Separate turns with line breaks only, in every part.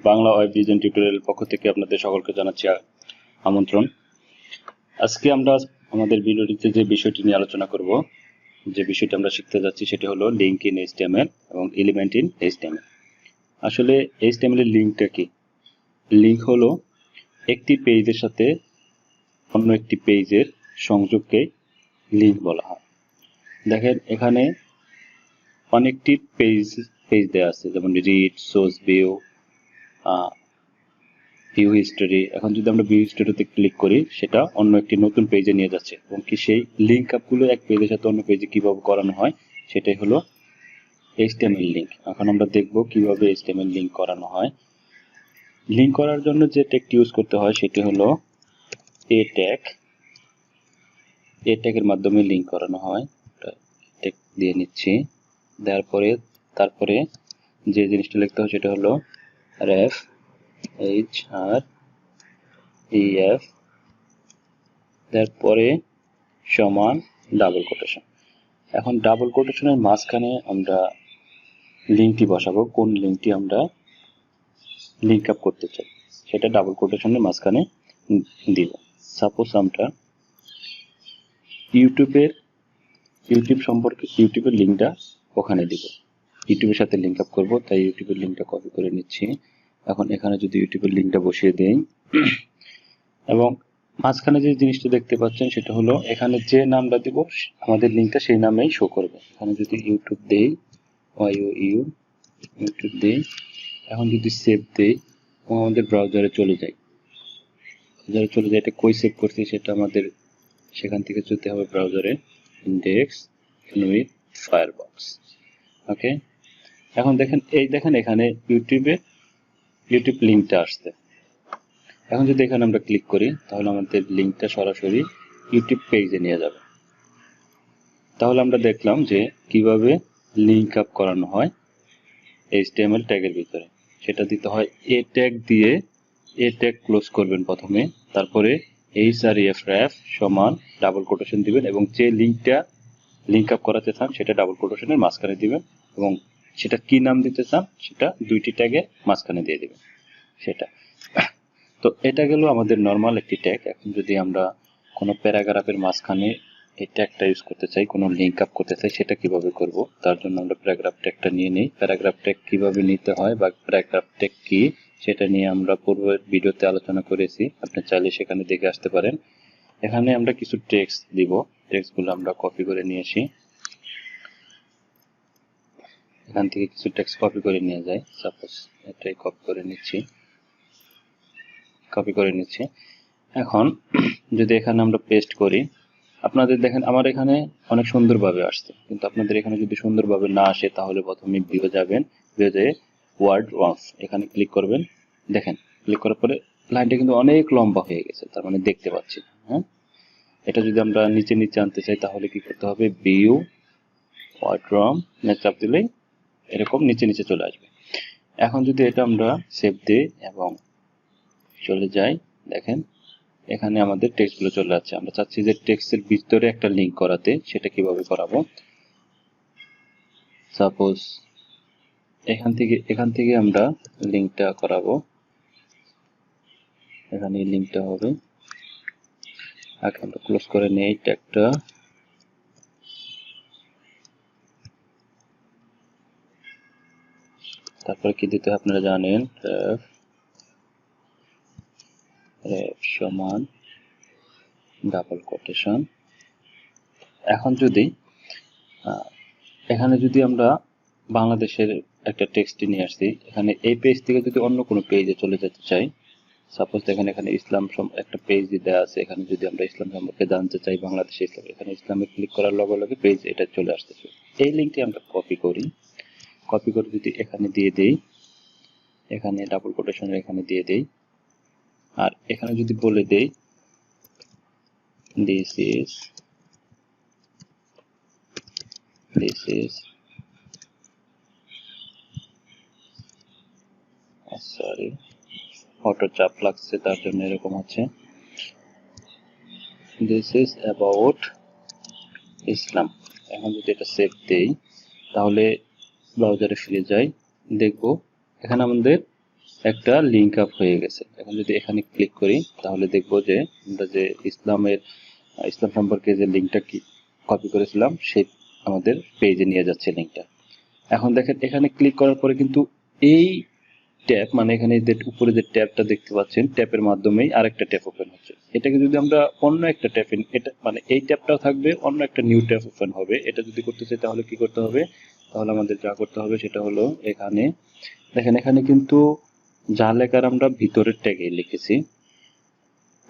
Bangla web design tutorial পক্ষ থেকে আপনাদের সকলকে জানাচ্ছি আমন্ত্রণ। আজকে আমরা আমাদের ভিডিওটিতে যে বিষয়টি নিয়ে আলোচনা করব, যে বিষয়টি আমরা শিখতে যাচ্ছি সেটি হলো লিঙ্ক ইন HTML এবং এলিমেন্ট ইন HTML। আসলে HTML এর লিঙ্কটা কি? লিঙ্ক হলো একটি পেজের সাথে অন্য একটি পেজের সংযোগকে লিঙ্ক বলা হয়। দেখেন এখানে অনেকটি পেজ দেওয়া আছে, যেমন read, source, view, view history. এখন যদি আমরা ভিউ হিস্টোরিতে ক্লিক করি, সেটা অন্য একটি নতুন পেজে নিয়ে যাচ্ছে, এবং কি সেই লিঙ্ক আপগুলো এক পেজের সাথে অন্য পেজে কিভাবে করানো হয় সেটাই হলো HTML লিঙ্ক। এখন আমরা দেখব কিভাবে HTML লিঙ্ক করানো হয়। লিঙ্ক করার জন্য যে ট্যাগটি ইউজ করতে হয় সেটি হলো এ ট্যাগ। এ ট্যাগের মাধ্যমে লিঙ্ক করানো হয়। ট্যাগ দিয়ে নিচ্ছি, দেওয়ার পরে তারপরে যে জিনিসটা লিখতে হয় সেটা হলো ref href, তারপরে সমান ডাবল কোটেশন। এখন ডাবল কোটেশনের মাঝখানে আমরা লিঙ্কটি বসাবো, কোন লিঙ্কটি আমরা লিঙ্ক আপ করতে চাই সেটা ডাবল কোটেশনের মাঝখানে দিব। সাপোজ আমরা ইউটিউবের লিঙ্কটা ওখানে দিব, ইউটিউবের সাথে লিঙ্ক আপ করবো, তাই ইউটিউবের লিঙ্কটা কপি করে নিচ্ছি। এখন এখানে যদি ইউটিউবের লিঙ্কটা বসিয়ে দেই, এবং মাঝখানে যে জিনিসটা দেখতে পাচ্ছেন সেটা হলো এখানে যে নামটা দিব আমাদের লিঙ্কটা সেই নামেই শো করবে। এখানে যদি ইউটিউব দেই, ইউটিউব দেই, এখন যদি সেভ দেই এবং আমাদের ব্রাউজারে চলে যাই, এটা কই সেভ করছি সেটা আমাদের সেখান থেকে যেতে হবে ব্রাউজারে, ইন্ডেক্স উইথ ফায়ারবক্স। ওকে, এখন দেখেন এখানে ইউটিউব লিঙ্কটা আসছে। এখন যদি এখানে আমরা ক্লিক করি তাহলে আমাদের লিঙ্কটা সরাসরি ইউটিউব পেজে নিয়ে যাবে। তাহলে আমরা দেখলাম যে কিভাবে লিঙ্ক আপ করানো হয় HTML ট্যাগের ভিতরে। সেটা দিতে হয় এ ট্যাগ দিয়ে, এ ট্যাগ ক্লোজ করবেন প্রথমে, তারপরে href সমান ডাবল কোটেশন দিবেন, এবং যে লিঙ্কটা লিঙ্ক আপ করাতে চান সেটা ডাবল কোটেশনের মাঝখানে দিবেন, এবং সেটা কি নাম দিতে চান সেটা দুইটি ট্যাগের মাঝখানে দিয়ে দিবেন সেটা। তো এটা গেল আমাদের নরমাল একটি ট্যাগ। এখন যদি আমরা কোনো প্যারাগ্রাফের মাঝখানে এই ট্যাগটা ইউজ করতে চাই, কোনো লিঙ্ক আপ করতে চাই, সেটা কিভাবে করব, তার জন্য আমরা প্যারাগ্রাফ ট্যাগটা নিয়ে নিই। প্যারাগ্রাফ ট্যাগ কিভাবে নিতে হয় বা প্যারাগ্রাফ ট্যাগ কি সেটা নিয়ে আমরা পূর্বের ভিডিওতে আলোচনা করেছি, আপনি চাইলে সেখানে দেখে আসতে পারেন। এখানে আমরা কিছু টেক্সট দিব, টেক্সটগুলো আমরা কপি করে নিয়ে আসি। এখান থেকে কিছু টেক্সট কপি করে নিয়ে যাই, সাপোজ এটাই কপি করে নিচ্ছি। এখন যদি এখানে আমরা পেস্ট করি, আপনাদের দেখেন আমার এখানে অনেক সুন্দরভাবে আসছে, কিন্তু আপনাদের এখানে যদি সুন্দরভাবে না আসে তাহলে প্রথমে ভিউ যাবেন, ভিউ যেয়ে ওয়ার্ড ওয়ান্স এখানে ক্লিক করবেন। দেখেন ক্লিক করার পরে লাইনটা কিন্তু অনেক লম্বা হয়ে গেছে, তার মানে দেখতে পাচ্ছি। হ্যাঁ, এটা যদি আমরা নিচে আনতে চাই তাহলে কি করতে হবে, ভিউ ওয়ার্ড রম চাপ দিলেই এরকম নিচে চলে আসবে। এখন যদি এটা আমরা সেভ দিই এবং চলে যাই, দেখেন এখানে আমাদের টেক্সটগুলো চলে যাচ্ছে। আমরা চাচ্ছি যে টেক্সটের ভিতরে একটা লিঙ্ক করাতে, সেটা কিভাবে করাবো। সাপোজ এখান থেকে আমরা লিঙ্কটা করাবো, এখানে লিঙ্কটা হবে। আগে আমরা ক্লোজ করে নেই ট্যাগটা, তারপরে কি দিতে হয় আপনারা জানেন, ref সমান ডাবল কোটেশন। এখন যদি এখানে যদি আমরা বাংলাদেশের একটা টেক্সট নিয়ে আসছি, এখানে এই পেজ থেকে যদি অন্য কোনো পেজে চলে যেতে চাই, সাপোজ দেখেন এখানে ইসলাম একটা পেজ দেওয়া আছে, এখানে যদি আমরা ইসলাম সম্পর্কে জানতে চাই, বাংলাদেশে ইসলাম, এখানে ইসলামে ক্লিক করার লগে লগে পেজ এটা চলে আসতেছে। এই লিঙ্কটি আমরা কপি করে যদি এখানে দিয়ে দেই, এখানে ডাবল কোটেশনের এখানে দিয়ে দেই, আর এখানে যদি বলে দেই this is সরি অটো চাপ লাগছে তার জন্য এরকম হচ্ছে, this is about ইসলাম। এখন যদি এটা সেভ দেই তাহলে ব্রাউজারে ফিরে যাই, দেখবো এখানে আমাদের একটা লিঙ্ক আপ হয়ে গেছে। এখন যদি এখানে ক্লিক করি তাহলে দেখব যে আমরা যে ইসলাম সম্পর্কে যে লিঙ্কটা কপি করেছিলাম সেই আমাদের পেজে নিয়ে যাচ্ছে লিঙ্কটা। এখন দেখেন এখানে ক্লিক করার পরে কিন্তু এই ট্যাব মানে এখানে যে উপরে যে ট্যাবটা দেখতে পাচ্ছেন ট্যাবের মাধ্যমেই আরেকটা ট্যাব ওপেন হচ্ছে। এটাকে যদি আমরা অন্য একটা ট্যাব এটা মানে এই ট্যাবটাও থাকবে, অন্য একটা নিউ ট্যাব ওপেন হবে। এটা যদি করতে চাই তাহলে কি করতে হবে? তাহলে আমাদের যা করতে হবে সেটা হলো এখানে দেখেন এখানে কিন্তু যা লেখার আমরা ভিতরের ট্যাগে লিখেছি।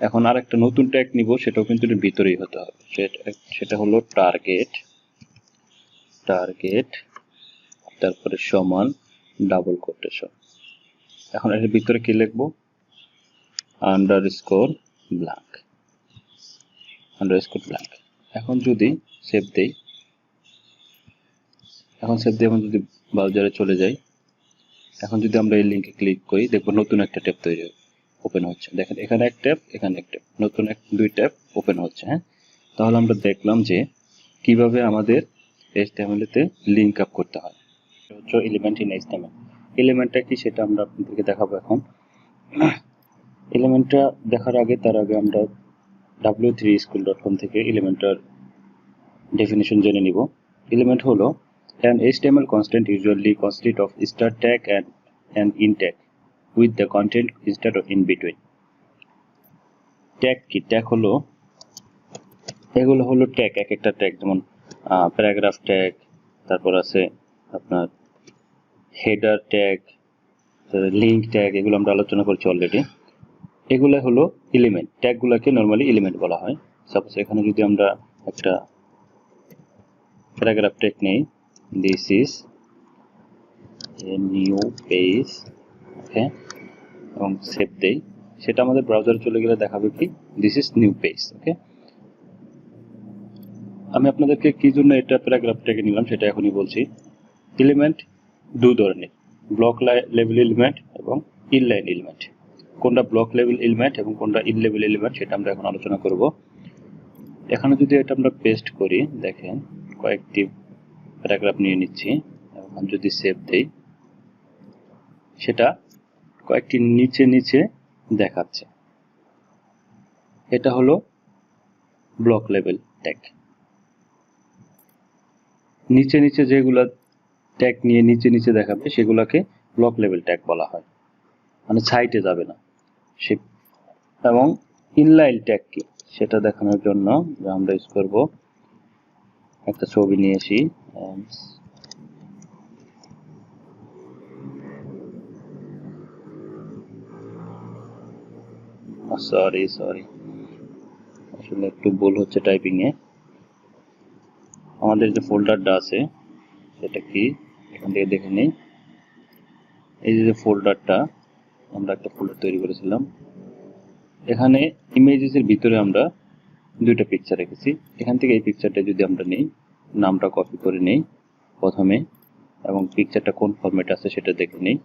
এখন আরেকটা নতুন ট্যাগ নিব, সেটাও কিন্তু এর ভিতরেই হতে হবে। সেটা হলো টার্গেট তারপরে সমান ডাবল কোটেশন। এখন এর ভিতরে কি লিখবো? Underscore blank. এখন যদি সেভ দেই, এখন যদি ব্রাউজারে চলে যাই, এখন যদি আমরা এই লিংকে ক্লিক করি দেখবো নতুন একটা ট্যাব তৈরি ওপেন হচ্ছে। দেখেন এখানে এক ট্যাব, এখানে এক ট্যাব, নতুন দুই ট্যাব ওপেন হচ্ছে। হ্যাঁ, তাহলে আমরা দেখলাম যে কিভাবে আমাদের HTML তে লিংক আপ করতে হয়। হচ্ছে এলিমেন্ট ইন HTML। এলিমেন্টটা কি সেটা আমরা আপনাদেরকে দেখাবো এখন। এলিমেন্টটা দেখার আগে তার আগে আমরা w3school.com থেকে এলিমেন্টার ডেফিনিশন জেনে নিব। এলিমেন্ট হলো an HTML constant usually consists of start tag and an end tag with the content instead of in between. Tag কি? ট্যাগ হলো এগুলো হলো ট্যাগ, এক একটা ট্যাগ, যেমন প্যারাগ্রাফ ট্যাগ, তারপর আছে আপনার হেডার ট্যাগ, লিঙ্ক ট্যাগ, এগুলো আমরা আলোচনা করছি অলরেডি। এগুলো হলো এলিমেন্ট। ট্যাগগুলোকে নরমালি এলিমেন্ট বলা হয়। সাপোজ এখানে যদি আমরা একটা প্যারাগ্রাফ ট্যাগ নেই, this is a new page, okay, এবং সেভ দেই, সেটা আমাদের ব্রাউজারে চলে গেলে দেখাবে কি দিস ইজ নিউ পেজ। ওকে, আমি আপনাদেরকে কি জন্য এটা প্যারাগ্রাফ ট্যাগে নিলাম সেটা এখনই বলছি। এলিমেন্ট দু ধরনের, ব্লক লেভেল এলিমেন্ট এবং ইনলাইন এলিমেন্ট। কোনটা ব্লক লেভেল এলিমেন্ট এবং কোনটা ইন লেভেল এলিমেন্ট সেটা আমরা এখন আলোচনা করব। এখানে যদি এটা আমরা পেস্ট করি, দেখেন কয়েকটি প্যারাগ্রাফ নিয়ে নিচ্ছি, এখন যদি সেভ দেই সেটা কয়েকটি নিচে নিচে দেখাচ্ছে। এটা হলো ব্লক লেভেল ট্যাগ। নিচে নিচে যেগুলা ট্যাগ নিয়ে নিচে নিচে দেখাবে সেগুলোকে ব্লক লেভেল ট্যাগ বলা হয়, মানে সাইটে যাবে না সে। এবং ইনলাইন ট্যাগ কি সেটা দেখানোর জন্য আমরা ইউজ করব একটা ছবি নিয়ে আসি। সরি আসলে একটু ভুল হচ্ছে টাইপিং এ। আমাদের যে ফোল্ডারটা আছে সেটা কি এখান থেকে দেখে নিই। এই যে ফোল্ডারটা, আমরা একটা ফোল্ডার তৈরি করেছিলাম, এখানে ইমেজেসের ভিতরে আমরা দুইটা পিকচার রেখেছি। এখান থেকে এই পিকচারটা যদি আমরা নিই, নামটা কপি করে নেই প্রথমে, এবং পিকচারটা কোন ফরম্যাট আছে সেটা দেখে নেই।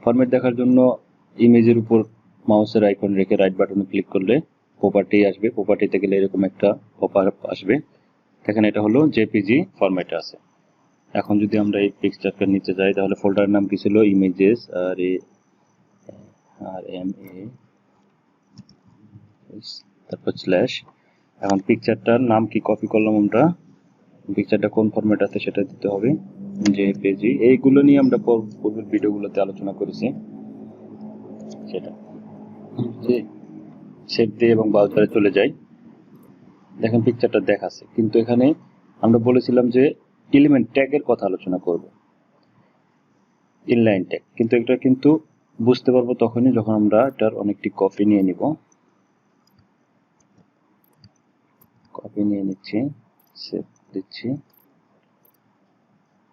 ফরম্যাট দেখার জন্য ইমেজের উপর মাউসের আইকন রেখে রাইট বাটনে ক্লিক করলে প্রপার্টি আসবে। প্রপার্টিতে গেলে এরকম একটা পপআপ আসবে, দেখেন এটা হলো জেপিজি ফরম্যাটে আছে। এখন যদি আমরা এই পিকচারটার নিচে যাই তাহলে ফোল্ডারের নাম কি ছিল? ইমেজেস তারপর স্ল্যাশ। এখন পিকচারটার নাম কি কপি করলাম আমরা, পিকচারটা কোন ফরম্যাট আছে সেটা দিতে হবে, জেপিজি। এইগুলো নিয়ে আমরা পূর্বের ভিডিওগুলোতে আলোচনা করেছি। সেটা সেভ দিয়ে এবং ব্রাউজারে চলে যাই, দেখেন পিকচারটা দেখাচ্ছে, কিন্তু এখানে আমরা বলেছিলাম যে এলিমেন্ট ট্যাগের কথা আলোচনা করব, ইনলাইন ট্যাগ। কিন্তু এটা কিন্তু বুঝতে পারবো তখনই যখন আমরা এটার অনেকটি কপি নিয়ে নিব। কপি নিয়ে নিচ্ছি, সেভ দিচ্ছি।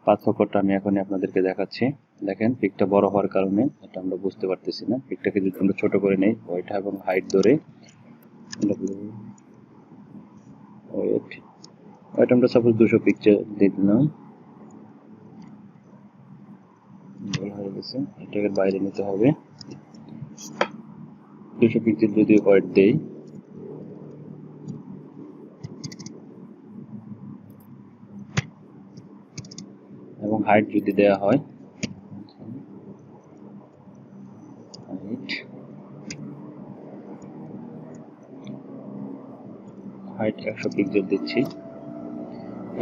পার্থক্যটা আমি এখনই আপনাদেরকে দেখাচ্ছি। দেখেন পিকটা বড় হওয়ার কারণে এটা আমরা বুঝতে পারতেছি না। পিকটাকে যদি আমরা ছোট করে নেই, ওইটা এবং হাইট ধরে, ওইটা আমরা সাপোজ 200 পিকচার দিয়ে দিলাম, হয়ে গেছে। এটাকে বাইরে নিতে হবে। 200 পিক্সেল যদি ওয়েট দেই, এবং হাইট যদি দেওয়া হয় হাইট 100 পিক্সেল দিচ্ছি।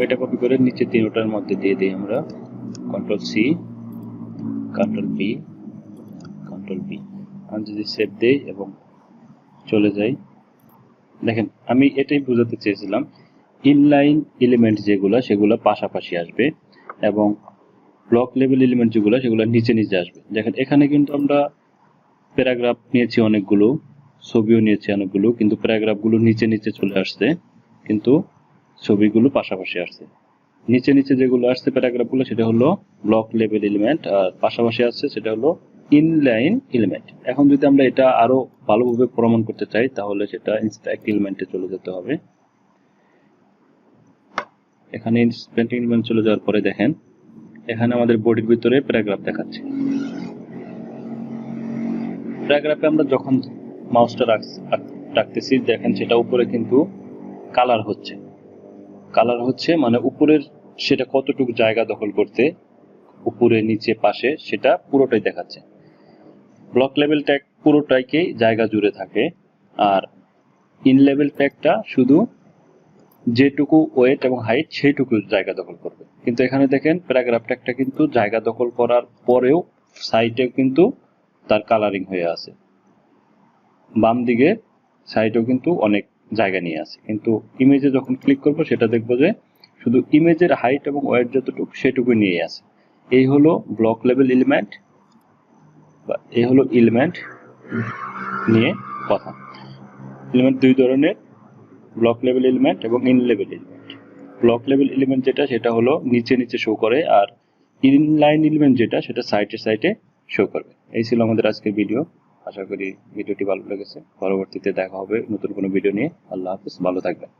এটা কপি করে নিচে তিনটার মধ্যে দিয়ে দিই আমরা। Control C, control B, control B. আমি যদি সেভ দেই এবং চলে যাই, দেখেন আমি এটাই বোঝাতে চেয়েছিলাম, ইনলাইন এলিমেন্ট যেগুলো সেগুলো পাশাপাশি আসবে এবং ব্লক লেভেল এলিমেন্ট যেগুলো সেগুলো নিচে নিচে আসবে। দেখেন এখানে কিন্তু আমরা প্যারাগ্রাফ নিয়েছি অনেকগুলো, ছবিও নিয়েছি অনেকগুলো, কিন্তু প্যারাগ্রাফগুলো নিচে নিচে চলে আসছে, কিন্তু ছবিগুলো পাশাপাশি আসছে। নিচে নিচে যেগুলো আসছে প্যারাগ্রাফগুলো সেটা হলো ব্লক লেভেল এলিমেন্ট, আর পাশাপাশি আসছে সেটা হলো ইনলাইন এলিমেন্ট। এখন যদি আমরা এটা আরো ভালোভাবে প্রমাণ করতে চাই তাহলে সেটা ইনস্ট্যাক এলিমেন্টে চলে যেতে হবে। এখানে ইনস্ট্যাক এলিমেন্ট চলে যাওয়ার পরে দেখেন এখানে আমাদের বডির ভিতরে প্যারাগ্রাফ দেখাচ্ছে। প্যারাগ্রাফে আমরা যখন মাউসটা রাখতেছি দেখেন সেটা উপরে কিন্তু কালার হচ্ছে, কালার হচ্ছে মানে উপরের সেটা কতটুকু জায়গা দখল করতে, উপরে নিচে পাশে সেটা পুরোটাই দেখাচ্ছে। ব্লক লেভেল ট্যাগ পুরোটাইকেই জায়গা জুড়ে থাকে, আর ইন লেভেল ট্যাগটা শুধু যেটুকু ওয়েট এবং হাইট সেইটুকু জায়গা দখল করবে। কিন্তু এখানে দেখেন প্যারাগ্রাফ ট্যাগটা কিন্তু জায়গা দখল করার পরেও সাইডে কিন্তু তার কালারিং হয়ে আছে, বাম দিকে সাইডেও কিন্তু অনেক জায়গা নিয়ে আছে। কিন্তু ইমেজে যখন ক্লিক করব সেটা দেখবো যে শুধু ইমেজের হাইট এবং ওয়েট যতটুকু সেটুকু নিয়ে আছে। এই হলো ব্লক লেভেল এলিমেন্ট, বা এই হলো এলিমেন্ট নিয়ে কথা। এলিমেন্ট দুই ধরনের, ব্লক লেভেল এলিমেন্ট এবং in level element. Block level element যেটা সেটা হলো নিচে নিচে শো করে, আর ইনলাইন এলিমেন্ট যেটা সেটা সাইডে সাইডে শো করবে। এই ছিল আমাদের আজকের ভিডিও। আশা করি ভিডিওটি ভালো লেগেছে। পরবর্তীতে দেখা হবে নতুন কোনো ভিডিও নিয়ে। আল্লাহ হাফেজ, ভালো থাকবেন।